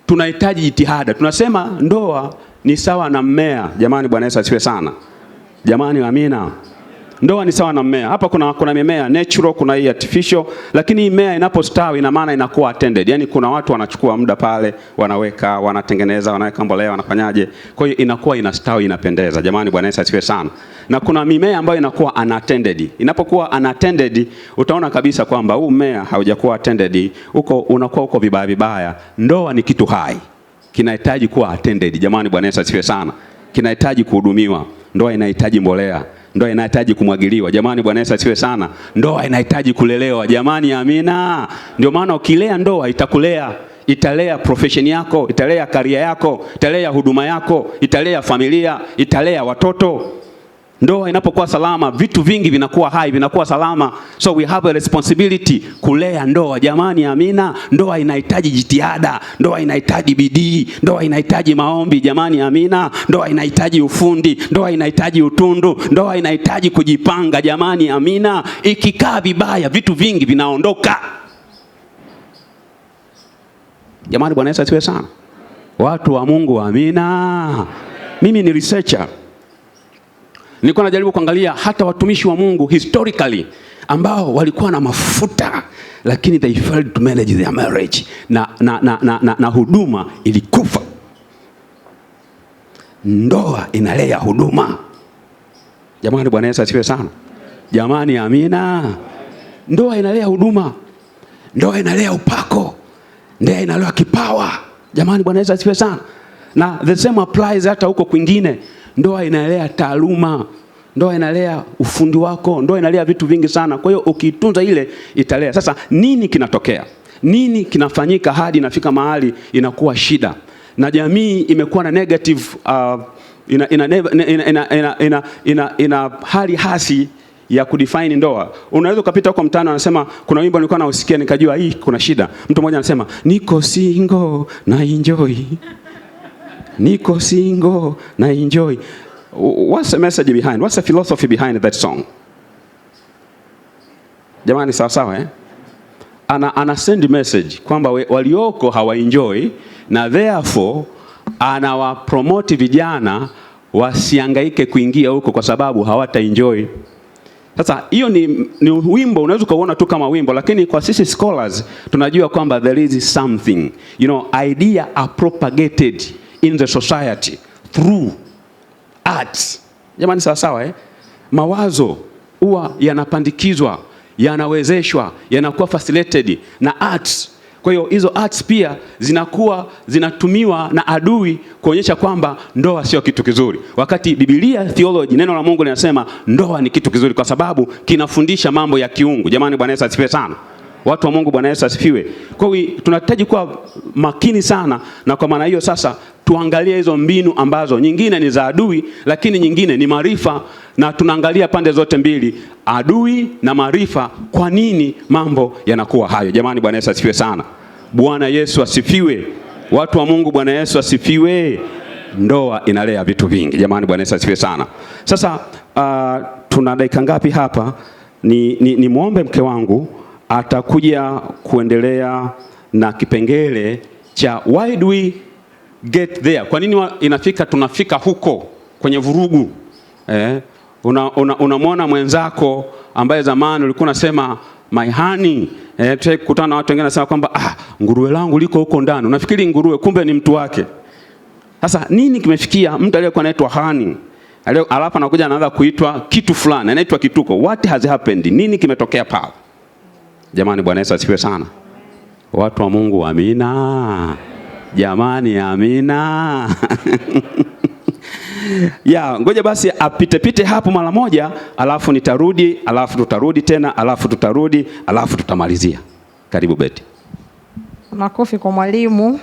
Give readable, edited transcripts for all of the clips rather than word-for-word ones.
tunahitaji jitihada. Tunasema ndoa ni sawa na mmea. Jamani, Bwana Yesu asifiwe sana. Jamani, amina. Ndoa ni sawa na mmea. Hapa kuna mimea natural, kuna hii artificial, lakini hii mmea inapostawi ina maana inakuwa attended. Yaani kuna watu wanachukua muda pale, wanaweka, wanatengeneza, wanaweka mbolea, wanafanyaje. Kwa hiyo inakuwa inastawi, inapendeza. Jamani, Bwana Yesu asifiwe sana. Na kuna mimea ambayo inakuwa unattended. Inapokuwa unattended, utaona kabisa kwamba huu mmea haujakuwa attended, unakuwa uko vibaya vibaya. Ndoa ni kitu hai. Kinahitaji kuwa attended. Jamani, Bwana Yesu asifiwe sana. Kinahitaji kuhudumiwa. Ndoa inahitaji mbolea. Ndoa inahitaji kumwagiliwa. Jamani, Bwana Yesu asifiwe sana. Ndoa inahitaji kulelewa. Jamani, amina. Ndio maana ukilea ndoa itakulea. Italea profession yako, italea career yako, italea huduma yako, italea familia, italea watoto. Ndoa inapokuwa salama, vitu vingi vinakuwa hai, vinakuwa salama. So we have a responsibility kulea ndoa. Jamani, amina. Ndoa inahitaji jitihada, ndoa inahitaji bidii, ndoa inahitaji maombi. Jamani, amina. Ndoa inahitaji ufundi, ndoa inahitaji utundu, ndoa inahitaji kujipanga. Jamani, amina. Ikikaa vibaya, vitu vingi vinaondoka. Jamani, Bwana Yesu asifiwe sana. Watu wa Mungu, amina. Mimi ni researcher. Nilikuwa najaribu kuangalia hata watumishi wa Mungu historically ambao walikuwa na mafuta lakini they failed to manage their marriage na huduma ilikufa. Ndoa inalea huduma. Jamani, Bwana Yesu asifiwe sana. Jamani, amina. Ndoa inalea huduma. Ndoa inalea upako. Ndoa inalea kipawa. Jamani, Bwana Yesu asifiwe sana. Na the same applies hata huko kwingine. Ndoa inalea taaluma, ndoa inalea ufundi wako, ndoa inalea vitu vingi sana. Kwa hiyo ukitunza ile italea. Sasa nini kinatokea? Nini kinafanyika hadi inafika mahali inakuwa shida? Na jamii imekuwa na negative ina hali hasi ya kudefine ndoa. Unaweza ukapita huko mtaani anasema kuna wimbo nilikuwa nausikia nikajua hii kuna shida. Mtu mmoja anasema niko single na enjoy. Niko single na enjoy. What's the message behind? What's the philosophy behind that song? Jamani, sawa sawa ana send message kwamba walioko hawa enjoy na therefore anawapromote vijana wasihangaike kuingia huko kwa sababu hawata enjoy. Sasa hiyo ni wimbo, unaweza kuona tu kama wimbo, lakini kwa sisi scholars tunajua kwamba there is something. Idea are propagated in the society through arts. Jamani, sawa sawa Mawazo huwa yanapandikizwa, yanawezeshwa, yanakuwa facilitated na arts. Kwa hiyo hizo arts pia zinatumiwa na adui kuonyesha kwamba ndoa sio kitu kizuri. Wakati Biblia theology, neno la Mungu linasema ndoa ni kitu kizuri kwa sababu kinafundisha mambo ya kiungu. Jamani, Bwana Yesu asifiwe sana. Watu wa Mungu, Bwana Yesu asifiwe. Kwa hiyo tunahitaji kuwa makini sana, na kwa maana hiyo sasa tuangalie hizo mbinu ambazo nyingine ni za adui lakini nyingine ni maarifa, na tunaangalia pande zote mbili, adui na maarifa, kwa nini mambo yanakuwa hayo. Jamani, Bwana Yesu asifiwe sana. Bwana Yesu asifiwe. Watu wa Mungu, Bwana Yesu asifiwe. Ndoa inalea vitu vingi. Jamani, Bwana Yesu asifiwe sana. Sasa tuna dakika ngapi hapa? Ni muombe mke wangu atakuja kuendelea na kipengele cha why do we get there. Kwa nini tunafika huko kwenye vurugu? Unamwona mwenzako ambaye zamani ulikuwa unasema my honey, tukutana na watu wengine wanasema kwamba nguruwe langu liko huko ndani. Unafikiri nguruwe, kumbe ni mtu wake. Sasa nini kimefikia mtu aliyekuwa anaitwa honey, alafu anakuja anaanza kuitwa kitu fulani, anaitwa kituko? What has happened? Nini kimetokea pale? Jamani, Bwana Yesu asifiwe sana. Watu wa Mungu, amina. Jamani, amina. Ngoja basi apite hapo mara moja, alafu nitarudi, alafu tutarudi tena, alafu tutarudi, alafu tutamalizia. Karibu Betty. Makofi kwa mwalimu.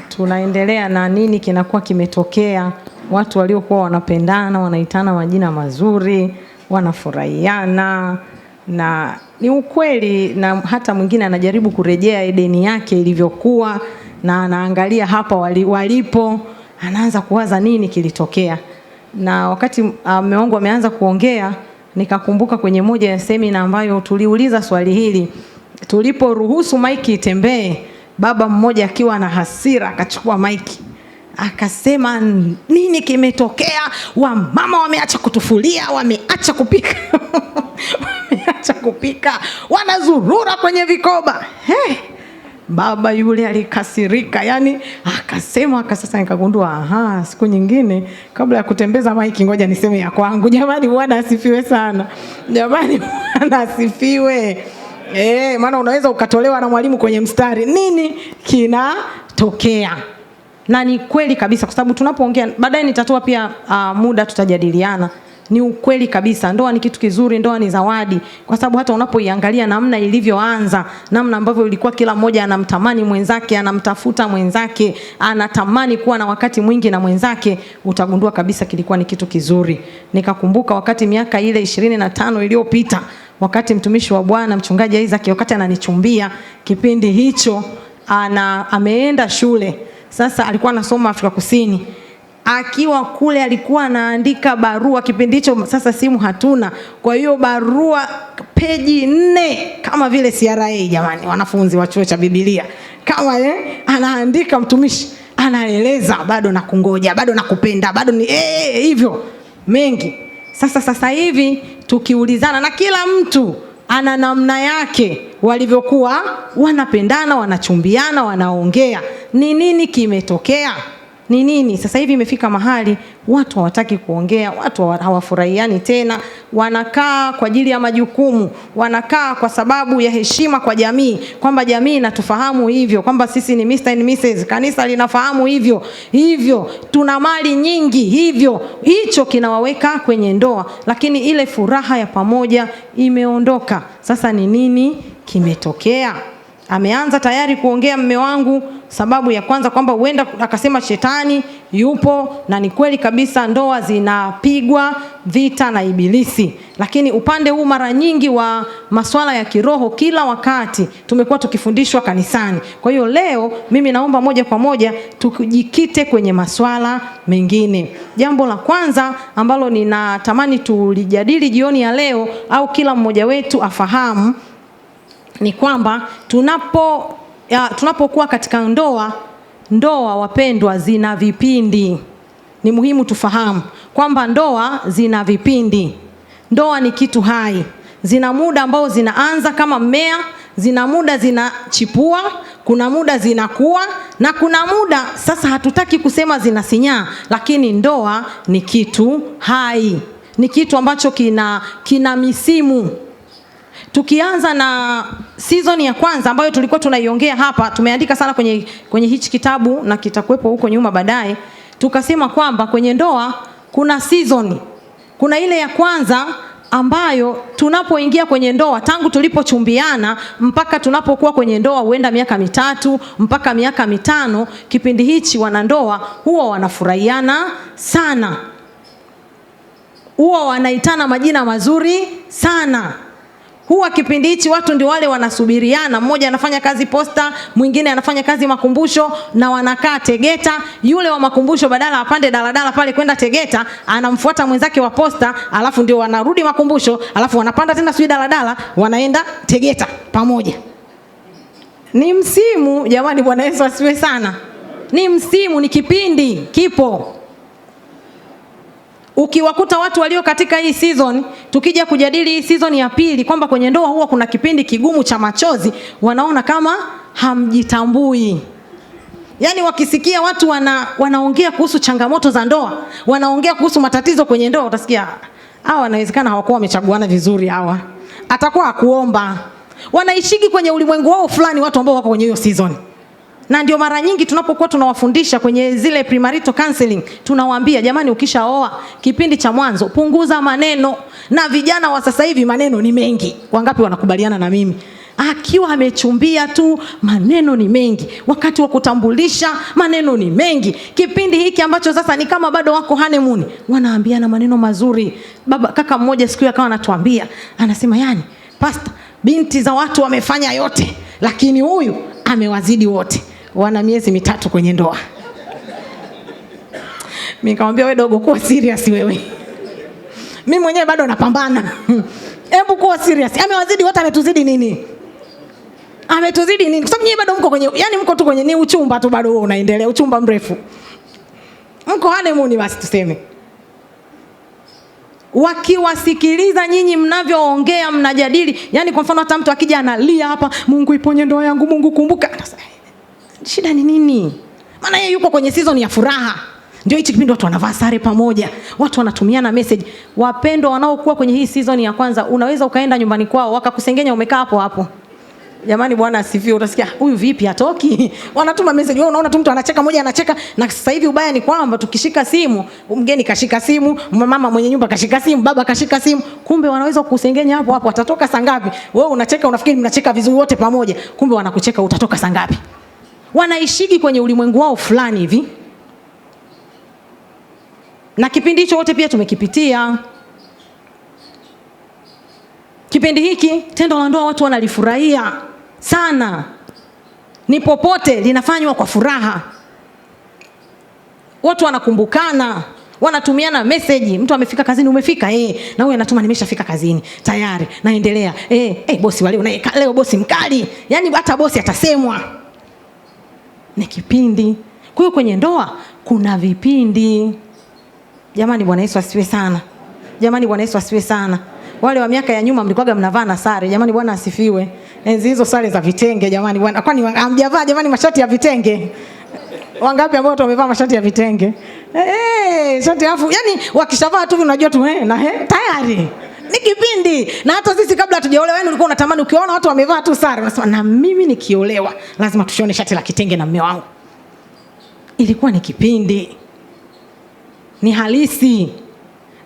Tunaendelea na nini kinakuwa kimetokea. Watu waliokuwa wanapendana, wanaitana majina mazuri, wanafurahiana, na ni ukweli. Na hata mwingine anajaribu kurejea Edeni yake ilivyokuwa, na anaangalia hapa walipo, anaanza kuwaza nini kilitokea. Na wakati mume wangu ameanza kuongea, nikakumbuka kwenye moja ya semina ambayo tuliuliza swali hili, tuliporuhusu maiki itembee, baba mmoja akiwa na hasira akachukua maiki akasema, nini kimetokea? Wamama wameacha kutufulia, wameacha kupika wameacha kupika, wanazurura kwenye vikoba. Baba yule alikasirika, yani akasema, sasa nikagundua, siku nyingine kabla ya kutembeza maiki ngoja niseme ya kwangu. Jamani, Bwana asifiwe sana. Jamani, Bwana asifiwe. Maana unaweza ukatolewa na mwalimu kwenye mstari, nini kinatokea? Na ni kweli kabisa, kwa sababu tunapoongea baadaye nitatoa pia muda tutajadiliana. Ni ukweli kabisa, ndoa ni kitu kizuri, ndoa ni zawadi, kwa sababu hata unapoiangalia namna ilivyoanza, namna ambavyo ilikuwa kila mmoja anamtamani mwenzake, anamtafuta mwenzake, anatamani kuwa na wakati mwingi na mwenzake, utagundua kabisa kilikuwa ni kitu kizuri. Nikakumbuka wakati miaka ile 25 iliyopita, wakati mtumishi wa Bwana mchungaji Isaac wakati ananichumbia, kipindi hicho ameenda shule. Sasa alikuwa anasoma Afrika Kusini. Akiwa kule alikuwa anaandika barua, kipindi hicho sasa simu hatuna. Kwa hiyo barua peji 4 kama vile CRA, jamani wanafunzi wa chuo cha Biblia. Kama anaandika mtumishi, anaeleza bado nakungoja, bado nakupenda, bado ni hivyo mengi. Sasa hivi tukiulizana, na kila mtu ana namna yake walivyokuwa wanapendana, wanachumbiana, wanaongea. Ni nini kimetokea? Ni nini? Sasa hivi imefika mahali watu hawataki kuongea, watu hawafurahiani tena, wanakaa kwa ajili ya majukumu, wanakaa kwa sababu ya heshima kwa jamii, kwamba jamii inatufahamu hivyo, kwamba sisi ni Mr. and Mrs. Kanisa linafahamu hivyo, tuna mali nyingi hivyo. Hicho kinawaweka kwenye ndoa, lakini ile furaha ya pamoja imeondoka. Sasa ni nini kimetokea? Ameanza tayari kuongea mume wangu, sababu ya kwanza kwamba huenda akasema shetani yupo, na ni kweli kabisa, ndoa zinapigwa vita na ibilisi. Lakini upande huu mara nyingi wa masuala ya kiroho kila wakati tumekuwa tukifundishwa kanisani. Kwa hiyo leo mimi naomba moja kwa moja tujikite kwenye masuala mengine. Jambo la kwanza ambalo ninatamani tulijadili jioni ya leo, au kila mmoja wetu afahamu, ni kwamba tunapokuwa katika ndoa wapendwa, zina vipindi. Ni muhimu tufahamu kwamba ndoa zina vipindi. Ndoa ni kitu hai. Zina muda ambao zinaanza kama mmea, zina muda zinachipua, kuna muda zinakuwa, na kuna muda sasa hatutaki kusema zinasinyaa, lakini ndoa ni kitu hai. Ni kitu ambacho kina misimu. Tukianza na season ya kwanza ambayo tulikuwa tunaiongea hapa, tumeandika sana kwenye hichi kitabu na kitakuwepo huko nyuma baadaye. Tukasema kwamba kwenye ndoa kuna season. Kuna ile ya kwanza ambayo tunapoingia kwenye ndoa, tangu tulipochumbiana mpaka tunapokuwa kwenye ndoa, huenda miaka 3 mpaka miaka 5. Kipindi hichi wanandoa huwa wanafurahiana sana, huwa wanaitana majina mazuri sana. Huwa kipindi hichi watu ndio wale wanasubiriana, mmoja anafanya kazi Posta, mwingine anafanya kazi Makumbusho, na wanakaa Tegeta. Yule wa Makumbusho badala apande daladala pale kwenda Tegeta, anamfuata mwenzake wa Posta, alafu ndio wanarudi Makumbusho, alafu wanapanda tena sui daladala, wanaenda Tegeta pamoja. Ni msimu jamani, Bwana Yesu asifiwe sana. Ni msimu, ni kipindi kipo. Ukiwakuta watu walio katika hii season, tukija kujadili hii season ya pili, kwamba kwenye ndoa huwa kuna kipindi kigumu cha machozi, wanaona kama hamjitambui. Yaani wakisikia watu wanaongea kuhusu changamoto za ndoa, wanaongea kuhusu matatizo kwenye ndoa, utasikia hawa inawezekana hawakuwa wamechaguana vizuri, hawa atakuwa akuomba. Wanaishiki kwenye ulimwengu wao fulani watu ambao wako kwenye hiyo season. Na ndio mara nyingi tunapokuwa tunawafundisha kwenye zile premarital counseling, tunawaambia jamani, ukishaoa kipindi cha mwanzo punguza maneno. Na vijana wa sasa hivi maneno ni mengi. Wangapi wanakubaliana na mimi? Akiwa amechumbia tu maneno ni mengi, wakati wa kutambulisha maneno ni mengi. Kipindi hiki ambacho sasa ni kama bado wako honeymoon, wanaambiana maneno mazuri. Kaka mmoja siku akawa anatuambia, anasema yani, pastor, binti za watu wamefanya yote, lakini huyu amewazidi wote. Wana miezi 3 kwenye ndoa. Mimi nikamwambia, wewe dogo, kuwa serious wewe. Mimi mwenyewe bado napambana. Hebu kuwa serious. Amewazidi wote, ametuzidi nini? Ametuzidi nini? Kwa sababu nyinyi bado mko kwenye, yani mko tu kwenye ni uchumba tu, bado unaendelea uchumba mrefu. Mko honeymoon basi tuseme. Wakiwasikiliza nyinyi mnavyoongea, mnajadili, yani kwa mfano hata mtu akija analia hapa, Mungu iponye ndoa yangu, Mungu kumbuka. Shida ni nini? Maana yeye yuko kwenye season ya furaha. Ndio hichi kipindi watu wanavaa sare pamoja, watu wanatumiana message. Wapendwa wanaokuwa kwenye hii season ya kwanza, unaweza ukaenda nyumbani kwao wakakusengenya umekaa hapo hapo. Jamani Bwana asifiwe. Utasikia huyu vipi hatoki? Wanatuma message, wewe unaona tu mtu anacheka, moja anacheka. Na sasa hivi ubaya ni kwamba tukishika simu, mgeni kashika simu, mama mwenye nyumba kashika simu, baba kashika simu, kumbe wanaweza kukusengenya hapo hapo. Atatoka saa ngapi? Wewe unacheka unafikiri mnacheka vizuri wote pamoja, kumbe wanakucheka utatoka saa ngapi? Wanaishigi kwenye ulimwengu wao fulani hivi. Na kipindi hicho wote pia tumekipitia. Kipindi hiki tendo la ndoa watu wanalifurahia sana. Ni popote linafanywa kwa furaha. Watu wanakumbukana, wanatumiana message. Mtu amefika kazini, umefika? Na huyu anatuma nimeshafika kazini. Tayari, naendelea. Bosi wale leo bosi mkali. Yaani hata bosi atasemwa. Ni kipindi. Kwa hiyo kwenye ndoa kuna vipindi. Jamani Bwana Yesu asifiwe sana. Jamani Bwana Yesu asifiwe sana. Wale wa miaka ya nyuma mlikuwa mnavaa na sare. Jamani Bwana asifiwe. Enzi hizo sare za vitenge jamani Bwana. Kwani hamjavaa jamani mashati ya vitenge? Wangapi ambao wamevaa mashati ya vitenge? Shati afu yani wakishavaa tu unajua tu tayari. Ni kipindi. Na hata sisi kabla hatujaolewa yani ulikuwa unatamani ukiona watu wamevaa tu sare unasema na mimi nikiolewa lazima tushone shati la kitenge na mume wangu. Ilikuwa ni kipindi. Ni halisi.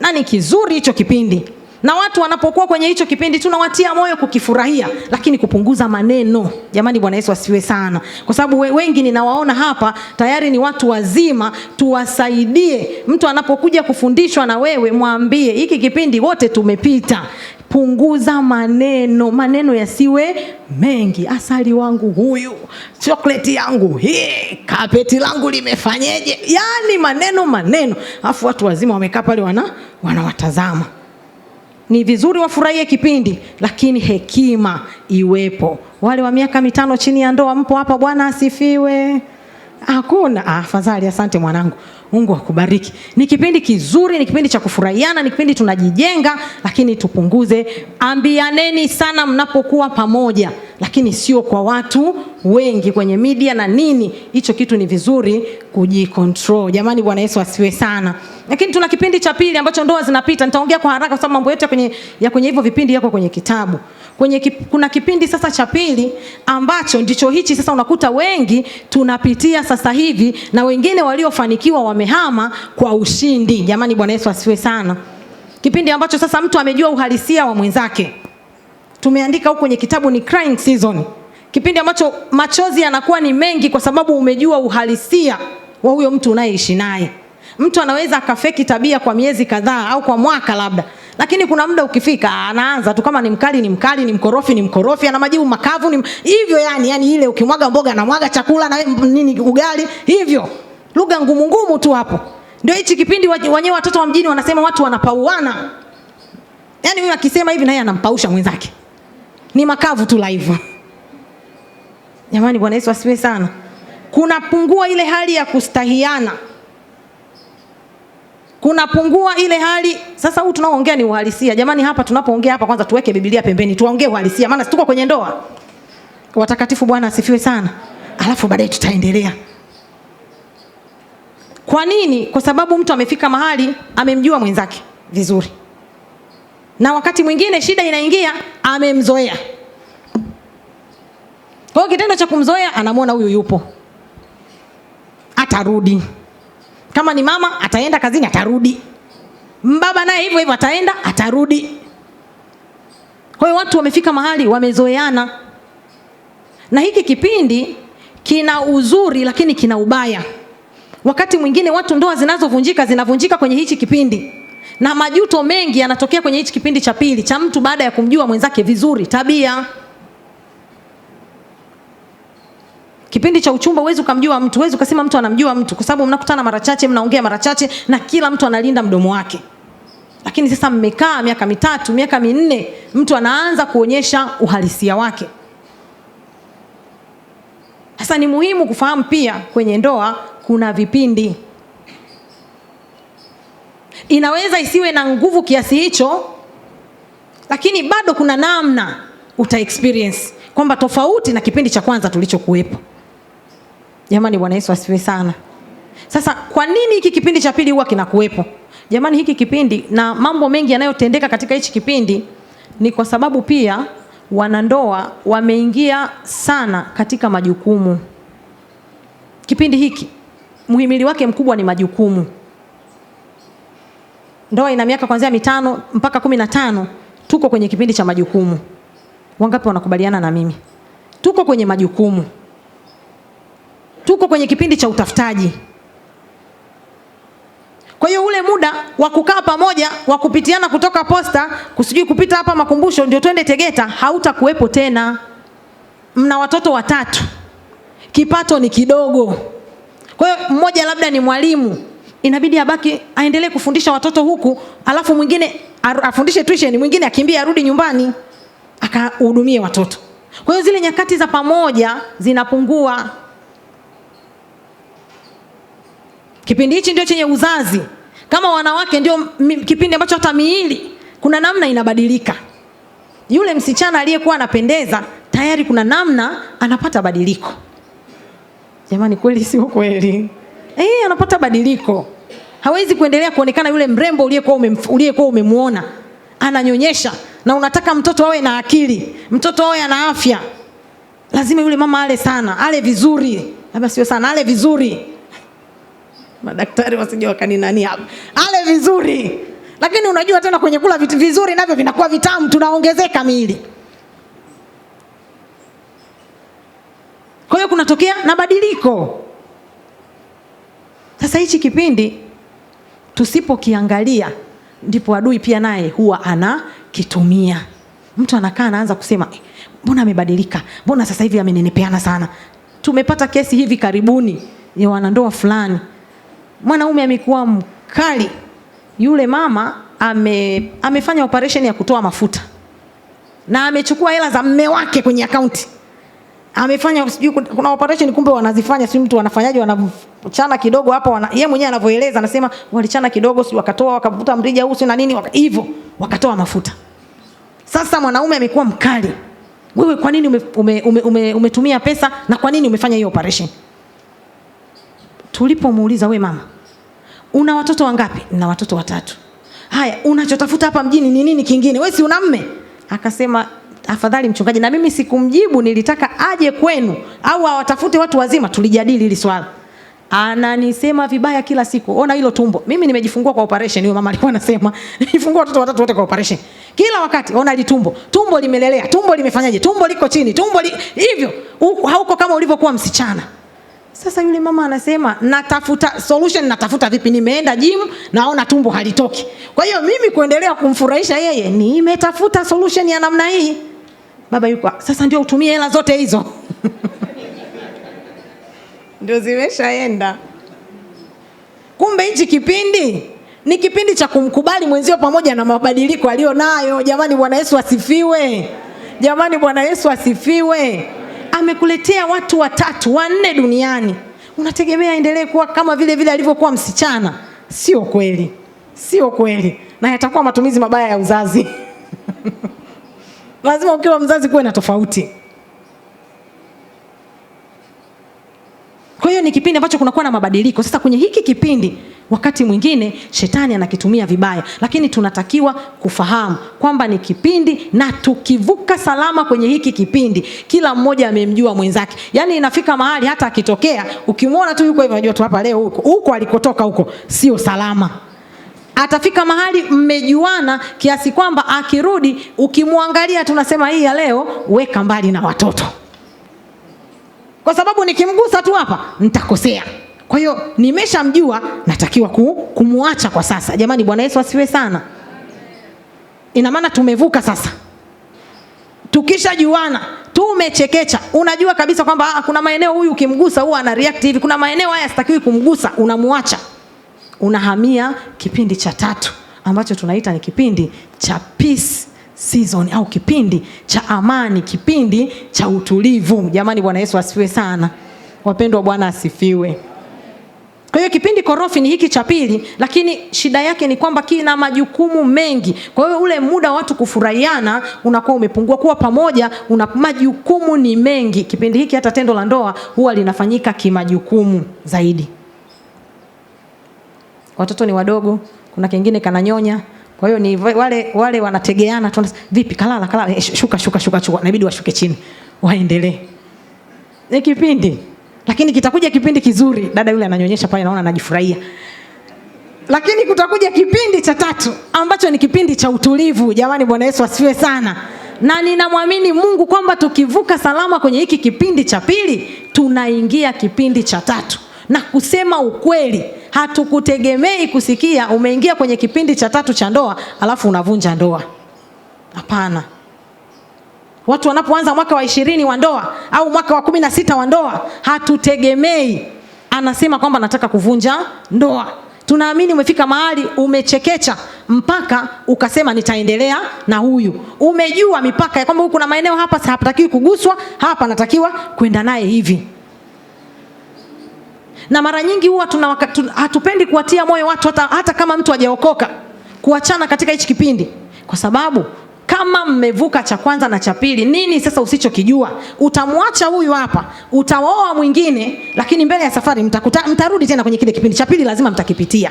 Na ni kizuri hicho kipindi. Na watu wanapokuwa kwenye hicho kipindi tunawatia moyo kukifurahia, lakini kupunguza maneno. Jamani Bwana Yesu asifiwe sana. Kwa sababu wengi ninawaona hapa tayari ni watu wazima, tuwasaidie. Mtu anapokuja kufundishwa na wewe mwambie hiki kipindi wote tumepita. Punguza maneno, maneno yasiwe mengi. Asali wangu huyu, chocolate yangu hii, kapeti langu limefanyeje? Yani maneno. Alafu watu wazima wamekaa pale wanawatazama. Ni vizuri wafurahie kipindi, lakini hekima iwepo. Wale wa miaka 5 chini ya ndoa mpo hapa, Bwana asifiwe. Hakuna afadhali. Asante mwanangu, Mungu akubariki. Ni kipindi kizuri, ni kipindi cha kufurahiana, ni kipindi tunajijenga, lakini tupunguze. Ambianeni sana mnapokuwa pamoja, lakini sio kwa watu wengi kwenye media na nini. Hicho kitu ni vizuri kujicontrol. Jamani Bwana Yesu asifiwe sana. Lakini tuna kipindi cha pili ambacho ndoa zinapita. Nitaongea kwa haraka kwa sababu mambo yote kwenye hivyo vipindi yako kwenye kitabu. Kuna kipindi sasa cha pili ambacho ndicho hichi sasa unakuta wengi tunapitia sasa hivi, na wengine waliofanikiwa wamehama kwa ushindi. Jamani Bwana Yesu asifiwe sana. Kipindi ambacho sasa mtu amejua uhalisia wa mwenzake. Tumeandika huko kwenye kitabu ni crying season. Kipindi ambacho machozi yanakuwa ni mengi kwa sababu umejua uhalisia wa huyo mtu unayeishi naye. Mtu anaweza akafeki tabia kwa miezi kadhaa au kwa mwaka labda, lakini kuna muda ukifika anaanza tu, kama ni mkali ni mkali, ni mkorofi, ana majibu makavu hivyo yani ile ukimwaga mboga na mwaga chakula na nini ugali hivyo. Lugha ngumu tu hapo. Ndio hichi kipindi wenyewe watoto wa mjini wanasema watu wanapauana. Yani huyu akisema hivi naye anampausha mwenzake. Ni makavu tu live. Jamani Bwana Yesu asifiwe sana. Kunapungua ile hali ya kustahiana. Kunapungua ile hali. Sasa huu tunaoongea ni uhalisia. Jamani hapa tunapoongea hapa kwanza tuweke Biblia pembeni, tuongee uhalisia maana tuko kwenye ndoa. Watakatifu Bwana asifiwe sana. Alafu baadaye tutaendelea. Kwa nini? Kwa sababu mtu amefika mahali amemjua mwenzake vizuri. Na wakati mwingine shida inaingia amemzoea. Kwa hiyo kitendo cha kumzoea anamuona huyu yupo. Atarudi. Kama ni mama ataenda kazini atarudi. Mbaba naye hivyo hivyo ataenda atarudi. Kwa hiyo watu wamefika mahali wamezoeana. Na hiki kipindi kina uzuri lakini kina ubaya. Wakati mwingine watu ndoa zinavunjika kwenye hichi kipindi. Na majuto mengi yanatokea kwenye hichi kipindi cha pili cha mtu baada ya kumjua mwenzake vizuri tabia. Kipindi cha uchumba huwezi kumjua mtu, huwezi kusema mtu anamjua mtu kwa sababu mnakutana mara chache, mnaongea mara chache na kila mtu analinda mdomo wake. Lakini sasa mmekaa miaka 3, miaka 4, mtu anaanza kuonyesha uhalisia wake. Sasa ni muhimu kufahamu pia kwenye ndoa kuna vipindi. Inaweza isiwe na nguvu kiasi hicho, lakini bado kuna namna uta experience kwamba tofauti na kipindi cha kwanza tulichokuwepo. Jamani, Bwana Yesu asifiwe sana. Sasa kwa nini hiki kipindi cha pili huwa kinakuwepo? Jamani, hiki kipindi na mambo mengi yanayotendeka katika hichi kipindi ni kwa sababu pia wanandoa wameingia sana katika majukumu. Kipindi hiki muhimili wake mkubwa ni majukumu. Ndoa ina miaka kuanzia 5 mpaka 15, tuko kwenye kipindi cha majukumu. Wangapi wanakubaliana na mimi? Tuko kwenye majukumu. Tuko kwenye kipindi cha utafutaji. Kwa hiyo ule muda wa kukaa pamoja, wa kupitiana kutoka posta, kusijui kupita hapa Makumbusho ndio twende Tegeta, hautakuwepo tena. Mna watoto 3. Kipato ni kidogo. Kwa hiyo mmoja labda ni mwalimu, inabidi abaki aendelee kufundisha watoto huku, alafu mwingine afundishe tuition, mwingine akimbie arudi nyumbani akahudumie watoto. Kwa hiyo zile nyakati za pamoja zinapungua. Kipindi hichi ndio chenye uzazi. Kama wanawake ndio kipindi ambacho hata miili kuna namna inabadilika. Yule msichana aliyekuwa anapendeza tayari kuna namna anapata badiliko. Jamani, kweli sio kweli? Anapata badiliko. Hawezi kuendelea kuonekana yule mrembo uliyekuwa umemuona. Ananyonyesha na unataka mtoto awe na akili, mtoto awe ana afya. Lazima yule mama ale sana, ale vizuri. Labda sio sana, ale vizuri. Madaktari wasije wakaninani hapa. Ale vizuri. Lakini unajua tena kwenye kula vitu vizuri navyo vinakuwa vitamu, tunaongezeka miili. Kwa hiyo kunatokea na badiliko. Sasa hichi kipindi tusipokiangalia ndipo adui pia naye huwa anakitumia. Mtu anakaa anaanza kusema, mbona amebadilika? Mbona sasa hivi amenenepeana sana? Tumepata kesi hivi karibuni ya wanandoa fulani. Mwanaume amekuwa mkali. Yule mama amefanya operation ya kutoa mafuta. Na amechukua hela za mume wake kwenye akaunti. Amefanya kuna operation kumbe wanazifanya, si mtu wanafanyaje, wanachana kidogo hapa, yeye mwenyewe anavyoeleza anasema walichana kidogo, si wakatoa wakavuta mrija huu na nini hivyo wakatoa mafuta. Sasa mwanaume amekuwa mkali. Wewe kwa nini umetumia pesa na kwa nini umefanya hiyo operation? Tulipomuuliza, we mama, una watoto wangapi? Na watoto 3. Haya, unachotafuta hapa mjini ni nini kingine? Wewe si una mume? Akasema, afadhali mchungaji, na mimi sikumjibu, nilitaka aje kwenu au awatafute watu wazima tulijadili hili swala. Ananisema vibaya kila siku. Ona hilo tumbo. Mimi nimejifungua kwa operation, huyo mama alikuwa anasema. Nilifungua watoto 3 wote kwa operation. Kila wakati ona hili tumbo. Tumbo limelelea, tumbo limefanyaje? Tumbo liko chini, hivyo. Hauko kama ulivyokuwa msichana. Sasa yule mama anasema, natafuta solution. Natafuta vipi? Nimeenda gym, naona tumbo halitoki. Kwa hiyo mimi kuendelea kumfurahisha yeye, nimetafuta solution ya namna hii. Baba yuko, sasa ndio utumie hela zote hizo. Ndio zimeshaenda. Kumbe hichi kipindi ni kipindi cha kumkubali mwenzio pamoja na mabadiliko alionayo. Jamani, Bwana Yesu asifiwe. Jamani, Bwana Yesu asifiwe. Amekuletea watu 3, 4 duniani. Unategemea endelee kuwa kama vile alivyokuwa msichana? Sio kweli. Sio kweli. Na yatakuwa matumizi mabaya ya uzazi. Lazima ukiwa mzazi kuwe na tofauti. Kwa hiyo ni kipindi ambacho kunakuwa na mabadiliko. Sasa kwenye hiki kipindi wakati mwingine shetani anakitumia vibaya, lakini tunatakiwa kufahamu kwamba ni kipindi, na tukivuka salama kwenye hiki kipindi, kila mmoja amemjua mwenzake. Yaani inafika mahali hata akitokea ukimwona tu yuko hivyo, unajua tu hapa leo huko alikotoka huko sio salama. Atafika mahali mmejuana kiasi kwamba akirudi ukimwangalia tunasema hii ya leo weka mbali na watoto. Kwa sababu nikimgusa tu hapa nitakosea. Kwa hiyo nimeshamjua, natakiwa kumuacha kwa sasa. Jamani, Bwana Yesu asifiwe sana. Ina maana tumevuka sasa. Tukishajuana, tumechekecha, unajua kabisa kwamba kuna maeneo huyu ukimgusa huwa ana react hivi, kuna maeneo haya sitakiwi kumgusa, unamuacha. Unahamia kipindi cha 3 ambacho tunaita ni kipindi cha peace season au kipindi cha amani, kipindi cha utulivu. Jamani, Bwana Yesu asifiwe sana. Wapendwa, Bwana asifiwe. Kwa hiyo kipindi korofi ni hiki cha pili, lakini shida yake ni kwamba kina majukumu mengi. Kwa hiyo ule muda watu kufurahiana unakuwa umepungua, kuwa pamoja una majukumu ni mengi. Kipindi hiki hata tendo la ndoa huwa linafanyika kimajukumu zaidi. Watoto ni wadogo, kuna kingine kananyonya. Kwa hiyo ni wale wanategeana tu, vipi kalala, shuka, inabidi washuke chini waendelee. Ni kipindi, lakini kitakuja kipindi kizuri, dada yule ananyonyesha pale, naona anajifurahia. Lakini kutakuja kipindi cha tatu ambacho ni kipindi cha utulivu. Jamani, Bwana Yesu asifiwe sana. Na ninamwamini Mungu kwamba tukivuka salama kwenye hiki kipindi cha pili, tunaingia kipindi cha tatu. Na kusema ukweli, hatukutegemei kusikia umeingia kwenye kipindi cha tatu cha ndoa alafu unavunja ndoa. Hapana. Watu wanapoanza mwaka wa 20 wa ndoa au mwaka wa 16 wa ndoa, hatutegemei anasema kwamba nataka kuvunja ndoa. Tunaamini umefika mahali umechekecha mpaka ukasema nitaendelea na huyu. Umejua mipaka ya kwamba huku kuna maeneo hapa hapatakiwi kuguswa, hapa natakiwa kwenda naye hivi. Na mara nyingi huwa hatupendi kuwatia moyo watu hata kama mtu hajaokoka kuachana katika hichi kipindi, kwa sababu kama mmevuka cha kwanza na cha pili, nini sasa usichokijua? Utamwacha huyu hapa, utaoa mwingine, lakini mbele ya safari mtarudi tena kwenye kile kipindi cha pili, lazima mtakipitia.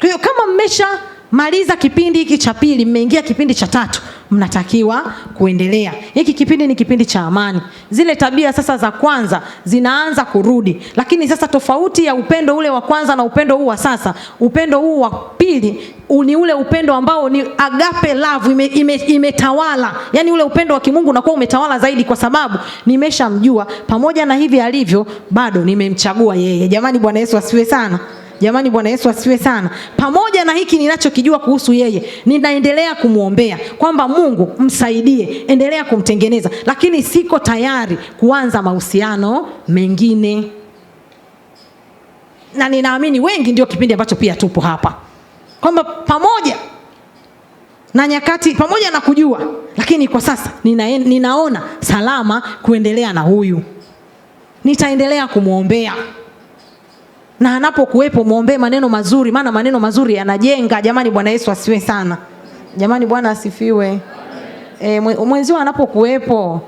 Kwa hiyo kama mmesha maliza kipindi hiki cha pili, mmeingia kipindi cha tatu, mnatakiwa kuendelea. Hiki kipindi ni kipindi cha amani. Zile tabia sasa za kwanza zinaanza kurudi. Lakini sasa tofauti ya upendo ule wa kwanza na upendo huu wa sasa, upendo huu wa pili ni ule upendo ambao ni agape love, imetawala. Yaani ule upendo wa kimungu unakuwa umetawala zaidi, kwa sababu nimeshamjua, pamoja na hivi alivyo bado nimemchagua yeye. Jamani, Bwana Yesu asifiwe sana. Jamani, Bwana Yesu asifiwe sana. Pamoja na hiki ninachokijua kuhusu yeye, ninaendelea kumuombea kwamba Mungu msaidie, endelea kumtengeneza, lakini siko tayari kuanza mahusiano mengine. Na ninaamini wengi ndio kipindi ambacho pia tupo hapa, kwamba pamoja na nyakati, pamoja na kujua, lakini kwa sasa ninaona salama kuendelea na huyu. Nitaendelea kumuombea. Na anapokuwepo muombe maneno mazuri, maana maneno mazuri yanajenga. Jamani, Bwana Yesu asifiwe sana. Jamani, Bwana asifiwe. Mwenzio anapokuwepo,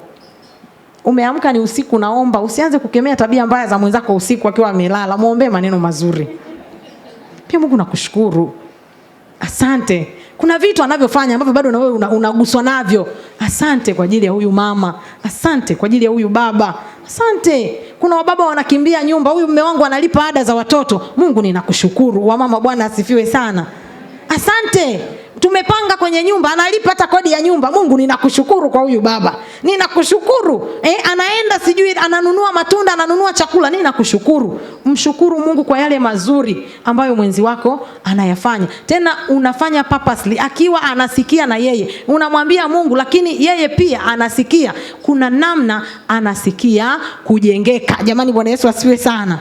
umeamka ni usiku, naomba usianze kukemea tabia mbaya za mwenzako usiku akiwa amelala. Muombe maneno mazuri. Pia Mungu nakushukuru. Asante. Kuna vitu anavyofanya ambavyo bado na wewe unaguswa navyo. Asante kwa ajili ya huyu mama. Asante kwa ajili ya huyu baba. Asante. Kuna wababa wanakimbia nyumba, huyu mume wangu analipa ada za watoto. Mungu ninakushukuru. Wamama, Bwana asifiwe sana. Asante. Tumepanga kwenye nyumba, analipa hata kodi ya nyumba. Mungu ninakushukuru kwa huyu baba. Ninakushukuru. Anaenda sijui ananunua matunda, ananunua chakula. Ninakushukuru. Mshukuru Mungu kwa yale mazuri ambayo mwenzi wako anayafanya. Tena unafanya purposely, akiwa anasikia na yeye. Unamwambia Mungu, lakini yeye pia anasikia. Kuna namna anasikia kujengeka. Jamani, Bwana Yesu asifiwe sana.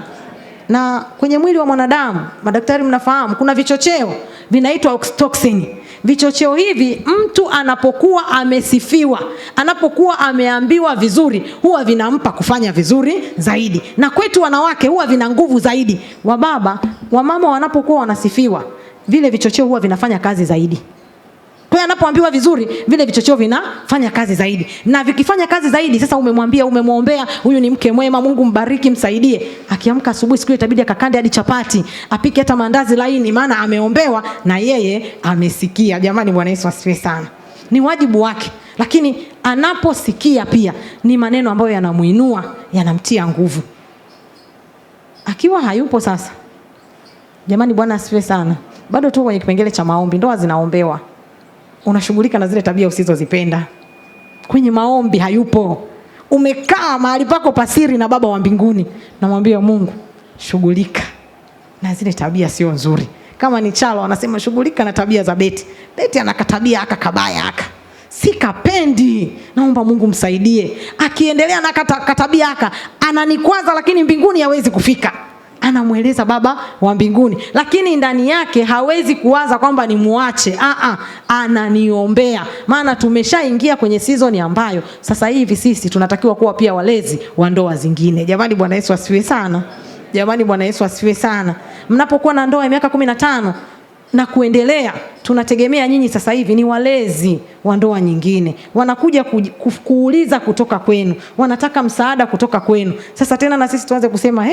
Na kwenye mwili wa mwanadamu, madaktari mnafahamu, kuna vichocheo vinaitwa oxytocin. Vichocheo hivi mtu anapokuwa amesifiwa, anapokuwa ameambiwa vizuri, huwa vinampa kufanya vizuri zaidi. Na kwetu wanawake huwa vina nguvu zaidi. Wamama wanapokuwa wanasifiwa, vile vichocheo huwa vinafanya kazi zaidi. Kwa hiyo anapoambiwa vizuri, vile vichocheo vinafanya kazi zaidi. Na vikifanya kazi zaidi, sasa umemwambia, umemwombea, huyu ni mke mwema, Mungu mbariki, msaidie. Akiamka asubuhi siku ile itabidi akakande hadi chapati, apike hata mandazi laini, maana ameombewa na yeye amesikia. Jamani, Bwana Yesu asifiwe sana. Ni wajibu wake. Lakini anaposikia pia ni maneno ambayo yanamuinua, yanamtia nguvu. Akiwa hayupo sasa, jamani, Bwana asifiwe sana, bado tu kwenye kipengele cha maombi, ndoa zinaombewa. Unashughulika na zile tabia usizozipenda. Kwenye maombi hayupo. Umekaa mahali pako pasiri na Baba wa mbinguni, namwambia Mungu, shughulika na zile tabia sio nzuri. Kama ni chalo anasema shughulika na tabia za Beti. Beti anakatabia aka kabaya aka. Sikapendi. Naomba Mungu msaidie. Akiendelea na katabia aka, ananikwaza lakini mbinguni hawezi kufika. Anamweleza Baba wa mbinguni, lakini ndani yake hawezi kuwaza kwamba ni muache. Ananiombea, maana tumeshaingia kwenye season ambayo sasa hivi sisi tunatakiwa kuwa pia walezi wa ndoa zingine. Jamani, Bwana Yesu asifiwe sana. Jamani, Bwana Yesu asifiwe sana. Mnapokuwa na ndoa ya miaka 15 na kuendelea, tunategemea nyinyi sasa hivi ni walezi wa ndoa nyingine. Wanakuja kuuliza kutoka kwenu, wanataka msaada kutoka kwenu. Sasa tena na sisi tuanze kusema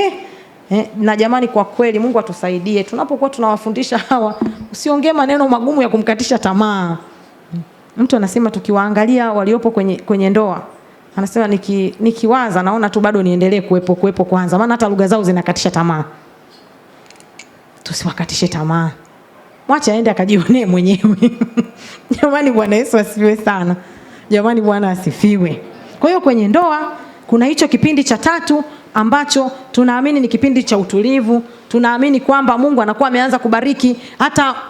na jamani, kwa kweli Mungu atusaidie tunapokuwa tunawafundisha hawa, usiongee maneno magumu ya kumkatisha tamaa. Mtu anasema tukiwaangalia waliopo kwenye ndoa, anasema nikiwaza naona tu bado niendelee kuwepo kwanza, maana hata lugha zao zinakatisha tamaa. Tusiwakatishe tamaa, mwacha aende akajionee mwenyewe. Jamani, Bwana Yesu asifiwe sana. Jamani, Bwana asifiwe. Kwa hiyo kwenye ndoa kuna hicho kipindi cha 3 ambacho tunaamini ni kipindi cha utulivu. Tunaamini kwamba Mungu anakuwa ameanza kubariki,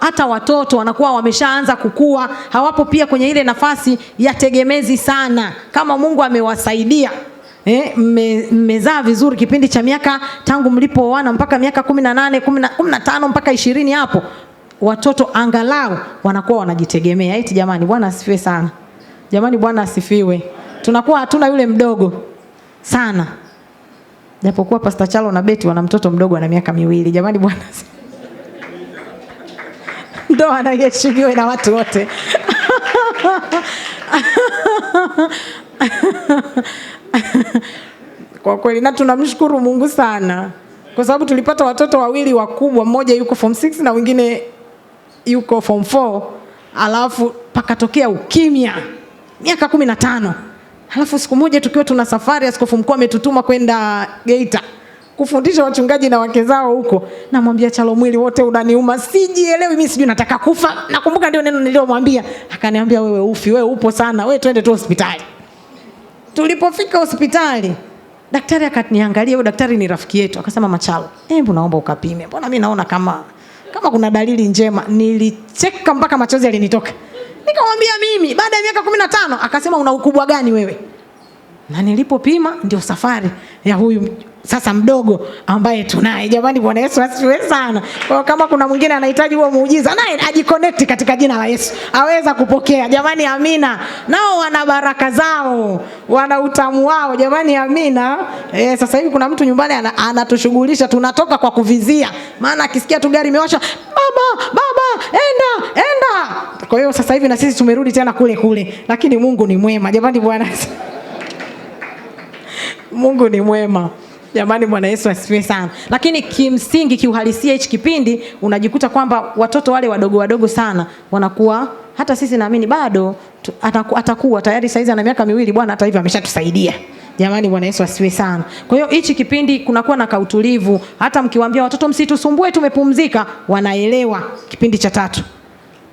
hata watoto wanakuwa wameshaanza kukua, hawapo pia kwenye ile nafasi ya tegemezi sana. Kama Mungu amewasaidia mmezaa vizuri kipindi cha miaka tangu mlipooana mpaka miaka 18, 15 mpaka 20, hapo watoto angalau wanakuwa wanajitegemea. Jamani, Bwana asifiwe sana. Jamani, Bwana asifiwe. Tunakuwa hatuna yule mdogo sana. Japokuwa Pastor Chalo na Betty wana mtoto mdogo ana miaka 2. Jamani, Bwana ndoa anaheshimiwa na watu wote. Kwa kweli na tunamshukuru Mungu sana, kwa sababu tulipata watoto 2 wakubwa, mmoja yuko form 6 na mwingine yuko form 4, alafu pakatokea ukimya miaka 15. Alafu siku moja tukiwa tuna safari, askofu mkuu ametutuma kwenda Geita kufundisha wachungaji na wake zao huko. Namwambia Chalo, mwili wote unaniuma, sijielewi, mimi sijui nataka kufa. Nakumbuka ndio neno nililomwambia. Akaniambia, wewe ufi, wewe upo sana, wewe twende tu hospitali. Tulipofika hospitali, daktari akaniangalia, huyo daktari ni rafiki yetu, akasema, Machalo, hebu naomba ukapime. Mbona mimi naona kama kuna dalili njema. Nilicheka mpaka machozi yalinitoka. Nikamwambia, mimi baada ya miaka 15. Akasema, una ukubwa gani wewe? Na nilipopima ndio safari ya huyu sasa mdogo ambaye tunaye. Jamani, Bwana Yesu asifiwe sana. Kwa kama kuna mwingine anahitaji huo muujiza, naye ajiconnect katika jina la Yesu, aweza kupokea. Jamani, amina. Nao wana baraka zao, wana utamu wao. Jamani, amina. Sasa hivi kuna mtu nyumbani anatushughulisha, tunatoka kwa kuvizia. Maana akisikia tu gari imewasha, baba enda. Kwa hiyo sasa hivi na sisi tumerudi tena kule. Lakini Mungu ni mwema. Jamani, Bwana Mungu ni mwema. Jamani, Bwana Yesu asifiwe sana. Lakini kimsingi, kiuhalisia, hichi kipindi unajikuta kwamba watoto wale wadogo sana wanakuwa, hata sisi naamini bado atakuwa tayari saizi ana miaka 2, Bwana hata hivyo ameshatusaidia. Jamani, Bwana Yesu asifiwe sana. Kwa hiyo hichi kipindi kunakuwa na kautulivu. Hata mkiwaambia watoto msitusumbue, tumepumzika, wanaelewa kipindi cha 3.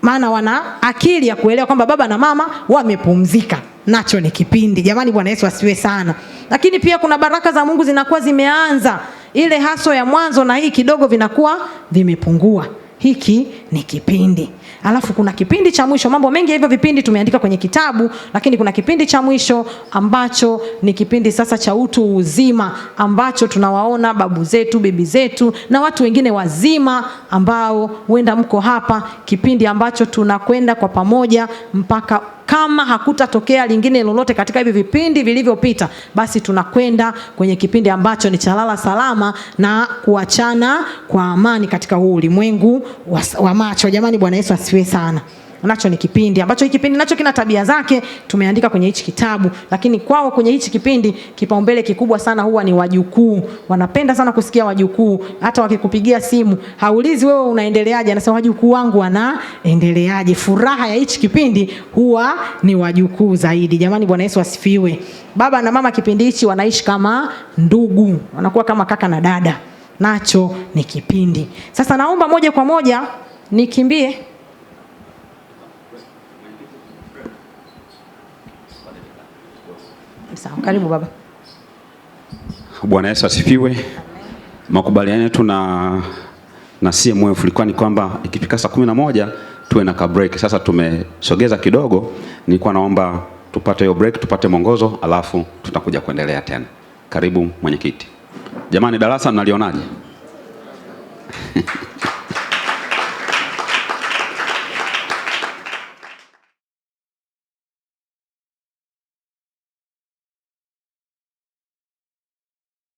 Maana wana akili ya kuelewa kwamba baba na mama wamepumzika. Nacho ni kipindi. Jamani, Bwana Yesu asifiwe sana. Lakini pia kuna baraka za Mungu zinakuwa zimeanza. Ile haso ya mwanzo na hii kidogo vinakuwa vimepungua. Hiki ni kipindi. Alafu kuna kipindi cha mwisho. Mambo mengi hivyo vipindi tumeandika kwenye kitabu, lakini kuna kipindi cha mwisho ambacho ni kipindi sasa cha utu uzima, ambacho tunawaona babu zetu, bibi zetu na watu wengine wazima ambao huenda mko hapa, kipindi ambacho tunakwenda kwa pamoja mpaka kama hakutatokea lingine lolote katika hivi vipindi vilivyopita, basi tunakwenda kwenye kipindi ambacho ni cha lala salama na kuachana kwa amani katika huu ulimwengu wa macho. Jamani, Bwana Yesu asifiwe sana. Nacho ni kipindi ambacho, hiki kipindi nacho kina tabia zake tumeandika kwenye hichi kitabu, lakini kwao kwenye hichi kipindi kipaumbele kikubwa sana huwa ni wajukuu. Wanapenda sana kusikia wajukuu. Hata wakikupigia simu haulizi wewe unaendeleaje, anasema wajukuu wangu wanaendeleaje. Furaha ya hichi kipindi huwa ni wajukuu zaidi. Jamani, Bwana Yesu asifiwe. Baba na mama kipindi hichi wanaishi kama ndugu, wanakuwa kama kaka na dada. Nacho ni kipindi. Sasa naomba moja kwa moja nikimbie. Sawa, karibu baba. Bwana Yesu asifiwe. Makubaliano yetu na CMF ilikuwa ni kwamba ikifika saa 11 tuwe na ka break. Sasa tumesogeza kidogo. Nilikuwa naomba tupate hiyo break, tupate mwongozo, alafu tutakuja kuendelea tena. Karibu mwenyekiti. Jamani, darasa mnalionaje?